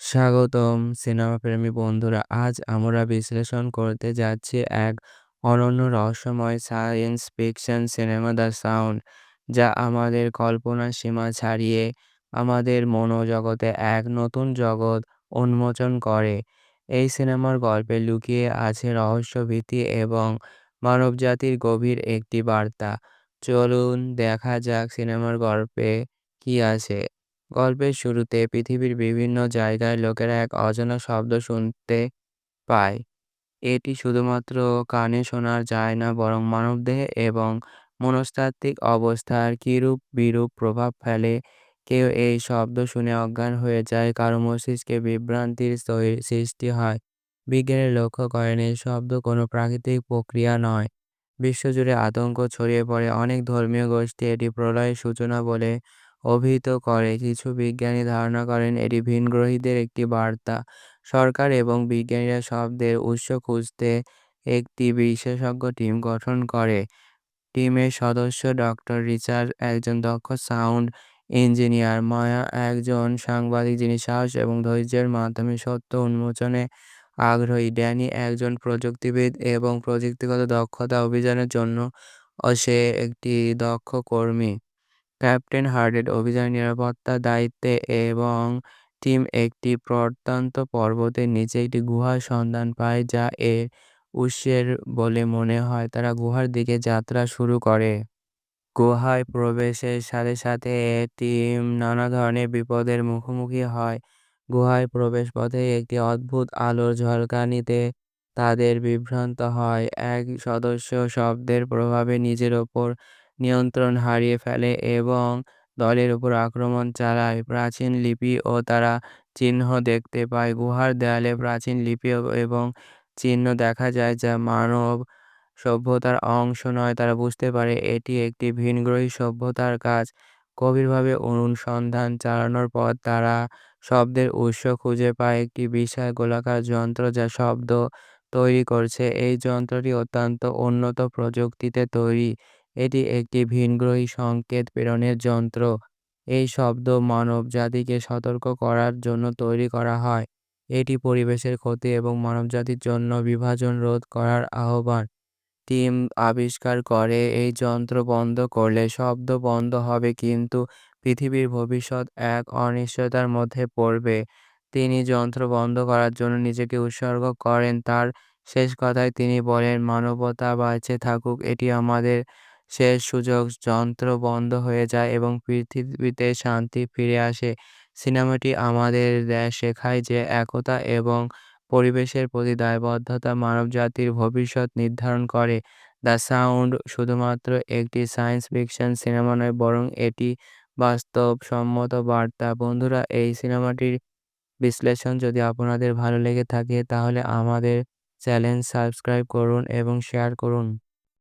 স্বাগতম সিনেমাপ্রেমী বন্ধুরা। আজ আমরা বিশ্লেষণ করতে যাচ্ছি এক অনন্য রহস্যময় science fiction cinema the sound, যা আমাদের কল্পনার সীমা ছাড়িয়ে আমাদের মনোজগতে এক নতুন জগৎ উন্মোচন করে। এই সিনেমার গল্পে লুকিয়ে আছে রহস্য, ভীতি এবং মানবজাতির গভীর একটি বার্তা। চলুন দেখা যাক সিনেমার গল্পে কি আছে। গল্পের শুরুতে পৃথিবীর বিভিন্ন জায়গায় লোকেরা এক অজানা শব্দ শুনতে পায়। এটি শুধুমাত্র কানে শোনা যায় না, বরং মানবদেহে এবং মনস্তাত্ত্বিক অবস্থার কিরূপ বিরূপ প্রভাব ফেলে। কেউ এই শব্দ শুনে অজ্ঞান হয়ে যায়, কারো মস্তিষ্কে বিভ্রান্তির সৃষ্টি হয়। বিজ্ঞানী লক্ষ্য করেন এই শব্দ কোনো প্রাকৃতিক প্রক্রিয়া নয়। বিশ্বজুড়ে আতঙ্ক ছড়িয়ে পড়ে। অনেক ধর্মীয় গোষ্ঠী এটি প্রলয়ের সূচনা বলে অভিহিত করে। কিছু বিজ্ঞানী ধারণা করেন এটি ভিনগ্রহীদের একটি বার্তা। সরকার এবং বিজ্ঞানীরা শব্দের উৎস খুঁজতে একটি বিশেষজ্ঞ টিম গঠন করে। টিমের সদস্য ডক্টর রিচার্ড, একজন দক্ষ সাউন্ড ইঞ্জিনিয়ার; মায়া, একজন সাংবাদিক যিনি সাহস এবং ধৈর্যের মাধ্যমে সত্য উন্মোচনে আগ্রহী; ড্যানি, একজন প্রযুক্তিবিদ এবং প্রযুক্তিগত দক্ষতা অভিযানের জন্য সে একটি দক্ষ কর্মী; ক্যাপ্টেন হার্টেড, অভিযানের নিরাপত্তার দায়িত্বে; এবং টিম একটি প্রত্যন্ত পর্বতের নিচে একটি গুহার সন্ধান পায় যা এর উৎসের বলে মনে হয়। তারা গুহার দিকে যাত্রা শুরু করে। গুহায় প্রবেশের সাথে সাথে টিম নানা ধরনের বিপদের মুখোমুখি হয়। গুহায় প্রবেশপথে একটি অদ্ভুত আলোর ঝলকানিতে তাদের বিভ্রান্ত হয়। এক সদস্য শব্দের প্রভাবে নিজের ওপর নিয়ন্ত্রণ হারিয়ে ফেলে এবং দলের উপর আক্রমণ চালায়। প্রাচীন লিপি ও তারা চিহ্ন দেখতে পায়। গুহার দেয়ালে প্রাচীন লিপি এবং চিহ্ন দেখা যায় যা মানব সভ্যতার অংশ নয়। তারা বুঝতে পারে এটি একটি ভিনগ্রহী সভ্যতার কাজ। গভীরভাবে অনুসন্ধান চালানোর পর তারা শব্দের উৎস খুঁজে পায়, একটি বিশাল গোলাকার যন্ত্র যা শব্দ তৈরি করছে। এই যন্ত্রটি অত্যন্ত উন্নত প্রযুক্তিতে তৈরি। এটি একটি ভিনগ্রহী সংকেত প্রেরণের যন্ত্র। এই শব্দ মানব জাতিকে সতর্ক করার জন্য তৈরি করা হয়। এটি পরিবেশের ক্ষতি এবং মানবজাতির জন্য বিভাজন রোধ করার আহ্বান। টিম আবিষ্কার করে এই যন্ত্র বন্ধ করলে শব্দ বন্ধ হবে, কিন্তু পৃথিবীর ভবিষ্যৎ এক অনিশ্চয়তার মধ্যে পড়বে। তিনি যন্ত্র বন্ধ করার জন্য নিজেকে উৎসর্গ করেন। তার শেষ কথায় তিনি বলেন, মানবতা বেঁচে থাকুক, এটি আমাদের শেষ সুযোগ। যন্ত্র বন্ধ হয়ে যায় এবং পৃথিবীতে শান্তি ফিরে আসে। সিনেমাটি আমাদের শেখায় যে একতা এবং পরিবেশের প্রতি দায়বদ্ধতা মানবজাতির ভবিষ্যৎ নির্ধারণ করে। দ্য সাউন্ড শুধুমাত্র একটি সায়েন্স ফিকশন সিনেমা নয়, বরং এটি বাস্তবসম্মত বার্তা। বন্ধুরা, এই সিনেমাটির বিশ্লেষণ যদি আপনাদের ভালো লেগে থাকে তাহলে আমাদের চ্যানেল সাবস্ক্রাইব করুন এবং শেয়ার করুন।